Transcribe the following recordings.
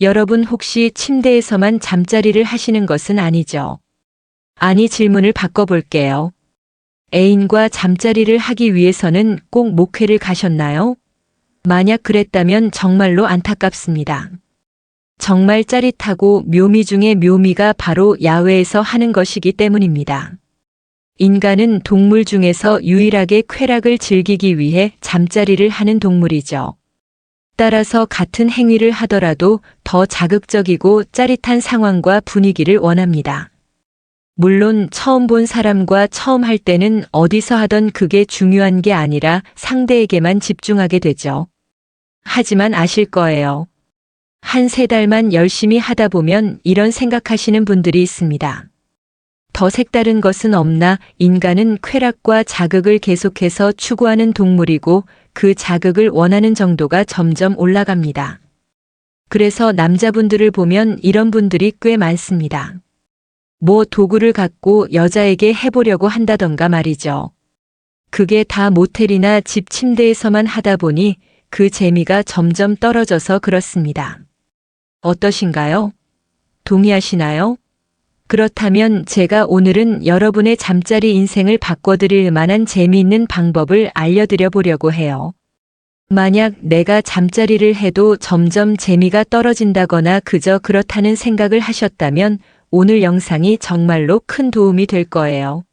여러분 혹시 침대에서만 잠자리를 하시는 것은 아니죠? 아니, 질문을 바꿔볼게요. 애인과 잠자리를 하기 위해서는 꼭 목회를 가셨나요? 만약 그랬다면 정말로 안타깝습니다. 정말 짜릿하고 묘미 중의 묘미가 바로 야외에서 하는 것이기 때문입니다. 인간은 동물 중에서 유일하게 쾌락을 즐기기 위해 잠자리를 하는 동물이죠. 따라서 같은 행위를 하더라도 더 자극적이고 짜릿한 상황과 분위기를 원합니다. 물론 처음 본 사람과 처음 할 때는 어디서 하던 그게 중요한 게 아니라 상대에게만 집중하게 되죠. 하지만 아실 거예요. 한 세 달만 열심히 하다 보면 이런 생각하시는 분들이 있습니다. 더 색다른 것은 없나? 인간은 쾌락과 자극을 계속해서 추구하는 동물이고 그 자극을 원하는 정도가 점점 올라갑니다. 그래서 남자분들을 보면 이런 분들이 꽤 많습니다. 뭐 도구를 갖고 여자에게 해보려고 한다던가 말이죠. 그게 다 모텔이나 집 침대에서만 하다 보니 그 재미가 점점 떨어져서 그렇습니다. 어떠신가요? 동의하시나요? 그렇다면 제가 오늘은 여러분의 잠자리 인생을 바꿔드릴 만한 재미있는 방법을 알려드려 보려고 해요. 만약 내가 잠자리를 해도 점점 재미가 떨어진다거나 그저 그렇다는 생각을 하셨다면 오늘 영상이 정말로 큰 도움이 될 거예요.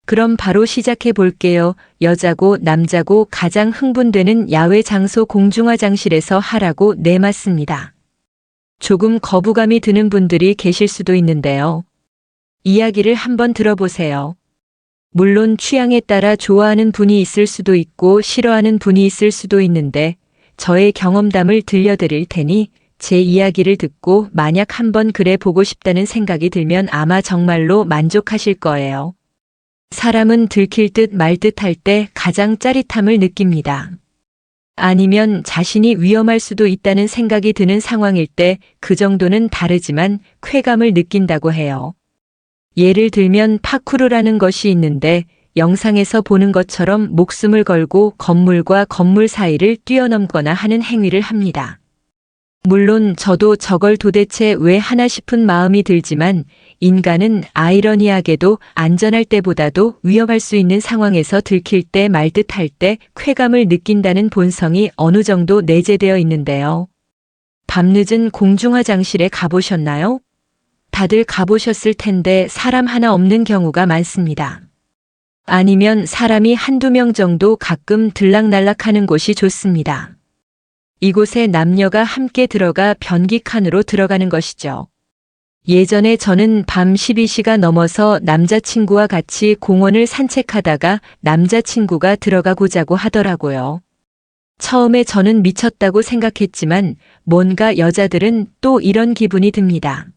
그럼 바로 시작해 볼게요. 여자고 남자고 가장 흥분되는 야외 장소 공중화장실에서 하라고. 네, 맞습니다. 조금 거부감이 드는 분들이 계실 수도 있는데요. 이야기를 한번 들어보세요. 물론 취향에 따라 좋아하는 분이 있을 수도 있고 싫어하는 분이 있을 수도 있는데 저의 경험담을 들려드릴 테니 제 이야기를 듣고 만약 한번 그래 보고 싶다는 생각이 들면 아마 정말로 만족하실 거예요. 사람은 들킬 듯 말 듯 할 때 가장 짜릿함을 느낍니다. 아니면 자신이 위험할 수도 있다는 생각이 드는 상황일 때 그 정도는 다르지만 쾌감을 느낀다고 해요. 예를 들면 파쿠르라는 것이 있는데 영상에서 보는 것처럼 목숨을 걸고 건물과 건물 사이를 뛰어넘거나 하는 행위를 합니다. 물론 저도 저걸 도대체 왜 하나 싶은 마음이 들지만 인간은 아이러니하게도 안전할 때보다도 위험할 수 있는 상황에서 들킬 때 말 듯 할 때 쾌감을 느낀다는 본성이 어느 정도 내재되어 있는데요. 밤늦은 공중화장실에 가보셨나요? 다들 가보셨을 텐데 사람 하나 없는 경우가 많습니다. 아니면 사람이 한두 명 정도 가끔 들락날락하는 곳이 좋습니다. 이곳에 남녀가 함께 들어가 변기칸으로 들어가는 것이죠. 예전에 저는 밤 12시가 넘어서 남자친구와 같이 공원을 산책하다가 남자친구가 들어가고자고 하더라고요. 처음에 저는 미쳤다고 생각했지만 뭔가 여자들은 또 이런 기분이 듭니다.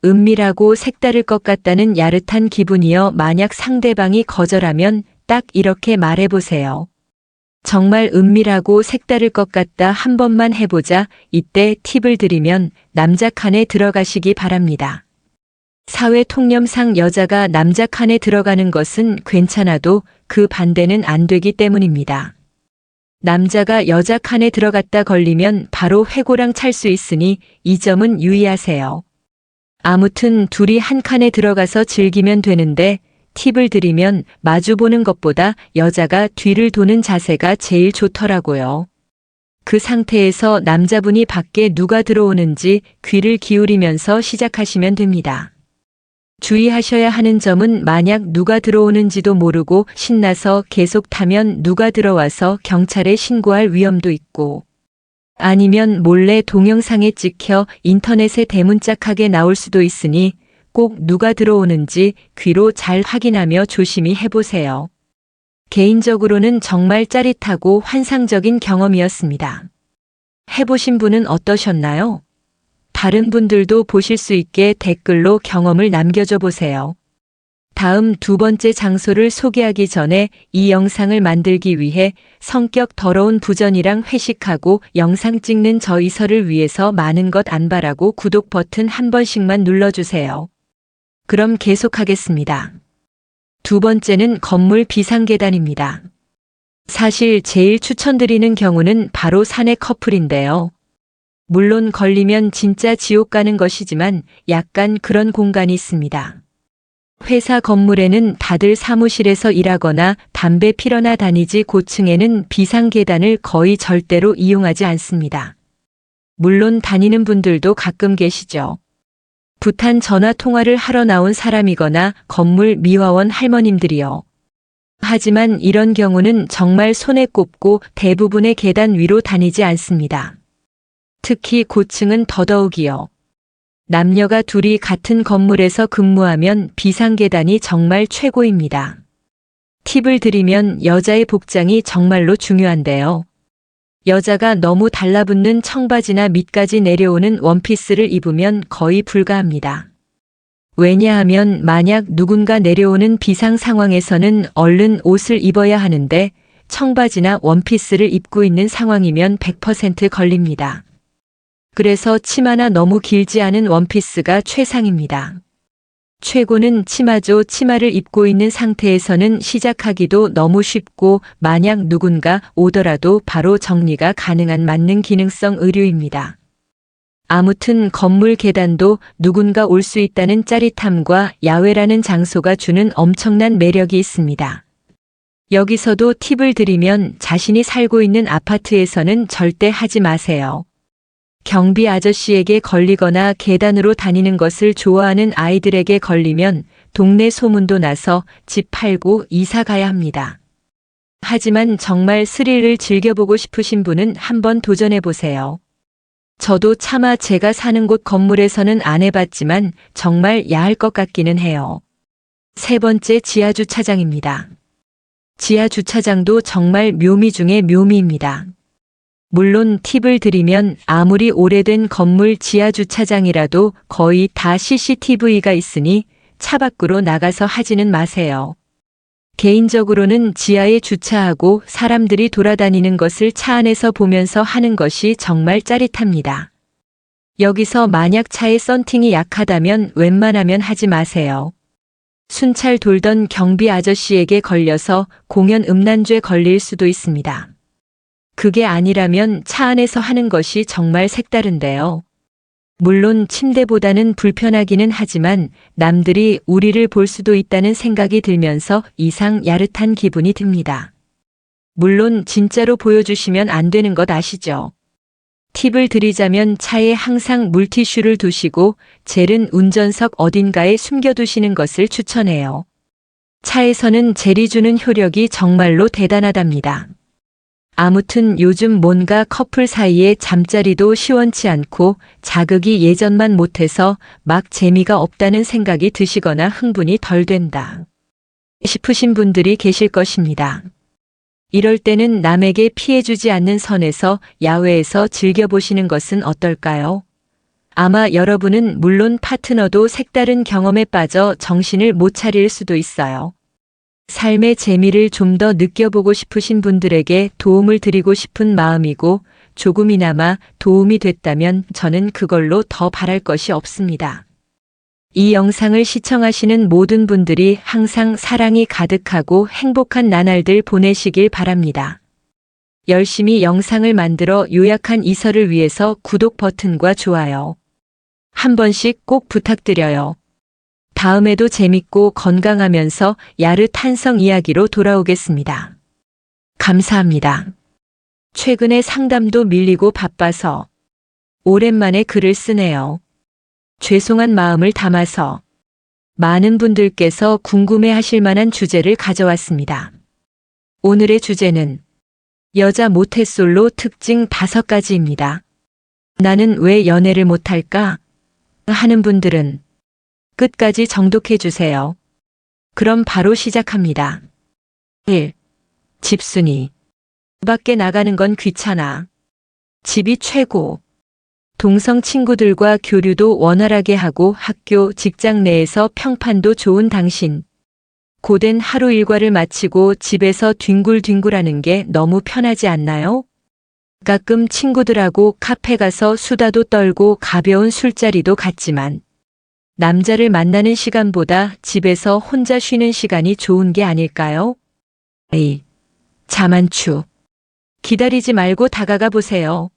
은밀하고 색다를 것 같다는 야릇한 기분이여. 만약 상대방이 거절하면 딱 이렇게 말해보세요. 정말 은밀하고 색다를 것 같다. 한 번만 해보자. 이때 팁을 드리면 남자 칸에 들어가시기 바랍니다. 사회 통념상 여자가 남자 칸에 들어가는 것은 괜찮아도 그 반대는 안 되기 때문입니다. 남자가 여자 칸에 들어갔다 걸리면 바로 회고랑 찰 수 있으니 이 점은 유의하세요. 아무튼 둘이 한 칸에 들어가서 즐기면 되는데 팁을 드리면 마주보는 것보다 여자가 뒤를 도는 자세가 제일 좋더라고요. 그 상태에서 남자분이 밖에 누가 들어오는지 귀를 기울이면서 시작하시면 됩니다. 주의하셔야 하는 점은 만약 누가 들어오는지도 모르고 신나서 계속 타면 누가 들어와서 경찰에 신고할 위험도 있고 아니면 몰래 동영상에 찍혀 인터넷에 대문짝하게 나올 수도 있으니 꼭 누가 들어오는지 귀로 잘 확인하며 조심히 해보세요. 개인적으로는 정말 짜릿하고 환상적인 경험이었습니다. 해보신 분은 어떠셨나요? 다른 분들도 보실 수 있게 댓글로 경험을 남겨줘 보세요. 다음 두 번째 장소를 소개하기 전에 이 영상을 만들기 위해 성격 더러운 부전이랑 회식하고 영상 찍는 저 이설을 위해서 많은 것 안 바라고 구독 버튼 한 번씩만 눌러주세요. 그럼 계속하겠습니다. 두 번째는 건물 비상계단입니다. 사실 제일 추천드리는 경우는 바로 사내 커플인데요. 물론 걸리면 진짜 지옥 가는 것이지만 약간 그런 공간이 있습니다. 회사 건물에는 다들 사무실에서 일하거나 담배 피러나 다니지 고층에는 비상계단을 거의 절대로 이용하지 않습니다. 물론 다니는 분들도 가끔 계시죠. 부탄 전화 통화를 하러 나온 사람이거나 건물 미화원 할머님들이요. 하지만 이런 경우는 정말 손에 꼽고 대부분의 계단 위로 다니지 않습니다. 특히 고층은 더더욱이요. 남녀가 둘이 같은 건물에서 근무하면 비상계단이 정말 최고입니다. 팁을 드리면 여자의 복장이 정말로 중요한데요. 여자가 너무 달라붙는 청바지나 밑까지 내려오는 원피스를 입으면 거의 불가합니다. 왜냐하면 만약 누군가 내려오는 비상 상황에서는 얼른 옷을 입어야 하는데 청바지나 원피스를 입고 있는 상황이면 100% 걸립니다. 그래서 치마나 너무 길지 않은 원피스가 최상입니다. 최고는 치마죠. 치마를 입고 있는 상태에서는 시작하기도 너무 쉽고 만약 누군가 오더라도 바로 정리가 가능한 만능 기능성 의류입니다. 아무튼 건물 계단도 누군가 올 수 있다는 짜릿함과 야외라는 장소가 주는 엄청난 매력이 있습니다. 여기서도 팁을 드리면 자신이 살고 있는 아파트에서는 절대 하지 마세요. 경비 아저씨에게 걸리거나 계단으로 다니는 것을 좋아하는 아이들에게 걸리면 동네 소문도 나서 집 팔고 이사 가야 합니다. 하지만 정말 스릴을 즐겨보고 싶으신 분은 한번 도전해 보세요. 저도 차마 제가 사는 곳 건물에서는 안 해봤지만 정말 야할 것 같기는 해요. 세 번째, 지하주차장입니다. 지하주차장도 정말 묘미 중의 묘미입니다. 물론 팁을 드리면 아무리 오래된 건물 지하주차장이라도 거의 다 CCTV가 있으니 차 밖으로 나가서 하지는 마세요. 개인적으로는 지하에 주차하고 사람들이 돌아다니는 것을 차 안에서 보면서 하는 것이 정말 짜릿합니다. 여기서 만약 차의 썬팅이 약하다면 웬만하면 하지 마세요. 순찰 돌던 경비 아저씨에게 걸려서 공연 음란죄 걸릴 수도 있습니다. 그게 아니라면 차 안에서 하는 것이 정말 색다른데요. 물론 침대보다는 불편하기는 하지만 남들이 우리를 볼 수도 있다는 생각이 들면서 이상 야릇한 기분이 듭니다. 물론 진짜로 보여주시면 안 되는 것 아시죠? 팁을 드리자면 차에 항상 물티슈를 두시고 젤은 운전석 어딘가에 숨겨두시는 것을 추천해요. 차에서는 젤이 주는 효력이 정말로 대단하답니다. 아무튼 요즘 뭔가 커플 사이에 잠자리도 시원치 않고 자극이 예전만 못해서 막 재미가 없다는 생각이 드시거나 흥분이 덜 된다 싶으신 분들이 계실 것입니다. 이럴 때는 남에게 피해주지 않는 선에서 야외에서 즐겨보시는 것은 어떨까요? 아마 여러분은 물론 파트너도 색다른 경험에 빠져 정신을 못 차릴 수도 있어요. 삶의 재미를 좀 더 느껴보고 싶으신 분들에게 도움을 드리고 싶은 마음이고 조금이나마 도움이 됐다면 저는 그걸로 더 바랄 것이 없습니다. 이 영상을 시청하시는 모든 분들이 항상 사랑이 가득하고 행복한 나날들 보내시길 바랍니다. 열심히 영상을 만들어 요약한 이설을 위해서 구독 버튼과 좋아요 한 번씩 꼭 부탁드려요. 다음에도 재밌고 건강하면서 야릇한성 이야기로 돌아오겠습니다. 감사합니다. 최근에 상담도 밀리고 바빠서 오랜만에 글을 쓰네요. 죄송한 마음을 담아서 많은 분들께서 궁금해하실 만한 주제를 가져왔습니다. 오늘의 주제는 여자 모태솔로 특징 5가지입니다. 나는 왜 연애를 못할까? 하는 분들은 끝까지 정독해 주세요. 그럼 바로 시작합니다. 1. 집순이. 밖에 나가는 건 귀찮아. 집이 최고. 동성 친구들과 교류도 원활하게 하고 학교, 직장 내에서 평판도 좋은 당신. 고된 하루 일과를 마치고 집에서 뒹굴뒹굴하는 게 너무 편하지 않나요? 가끔 친구들하고 카페 가서 수다도 떨고 가벼운 술자리도 갖지만 남자를 만나는 시간보다 집에서 혼자 쉬는 시간이 좋은 게 아닐까요? 에이, 자만추. 기다리지 말고 다가가 보세요.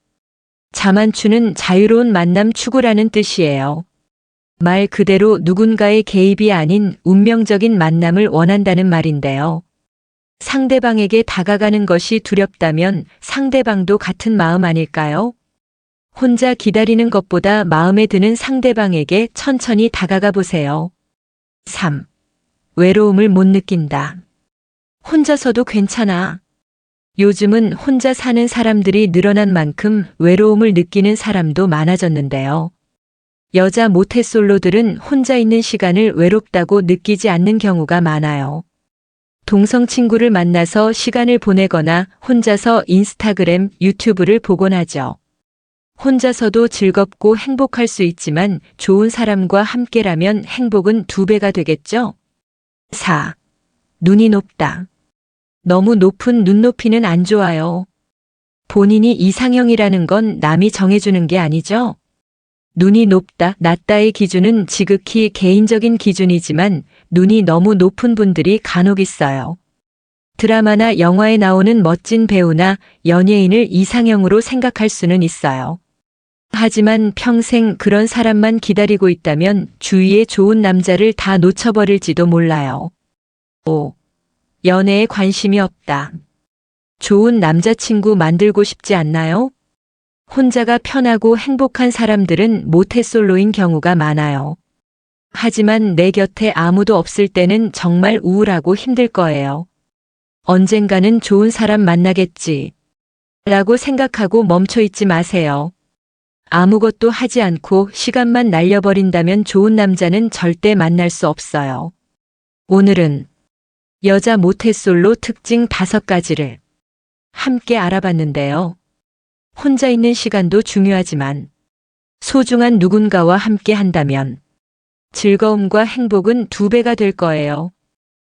자만추는 자유로운 만남 추구라는 뜻이에요. 말 그대로 누군가의 개입이 아닌 운명적인 만남을 원한다는 말인데요. 상대방에게 다가가는 것이 두렵다면 상대방도 같은 마음 아닐까요? 혼자 기다리는 것보다 마음에 드는 상대방에게 천천히 다가가 보세요. 3. 외로움을 못 느낀다. 혼자서도 괜찮아. 요즘은 혼자 사는 사람들이 늘어난 만큼 외로움을 느끼는 사람도 많아졌는데요. 여자 모태솔로들은 혼자 있는 시간을 외롭다고 느끼지 않는 경우가 많아요. 동성 친구를 만나서 시간을 보내거나 혼자서 인스타그램, 유튜브를 보곤 하죠. 혼자서도 즐겁고 행복할 수 있지만 좋은 사람과 함께라면 행복은 2배가 되겠죠? 4. 눈이 높다. 너무 높은 눈높이는 안 좋아요. 본인이 이상형이라는 건 남이 정해주는 게 아니죠? 눈이 높다, 낮다의 기준은 지극히 개인적인 기준이지만 눈이 너무 높은 분들이 간혹 있어요. 드라마나 영화에 나오는 멋진 배우나 연예인을 이상형으로 생각할 수는 있어요. 하지만 평생 그런 사람만 기다리고 있다면 주위에 좋은 남자를 다 놓쳐버릴지도 몰라요. 5. 연애에 관심이 없다. 좋은 남자친구 만들고 싶지 않나요? 혼자가 편하고 행복한 사람들은 모태솔로인 경우가 많아요. 하지만 내 곁에 아무도 없을 때는 정말 우울하고 힘들 거예요. 언젠가는 좋은 사람 만나겠지. 라고 생각하고 멈춰 있지 마세요. 아무것도 하지 않고 시간만 날려버린다면 좋은 남자는 절대 만날 수 없어요. 오늘은 여자 모태솔로 특징 5가지를 함께 알아봤는데요. 혼자 있는 시간도 중요하지만 소중한 누군가와 함께 한다면 즐거움과 행복은 2배가 될 거예요.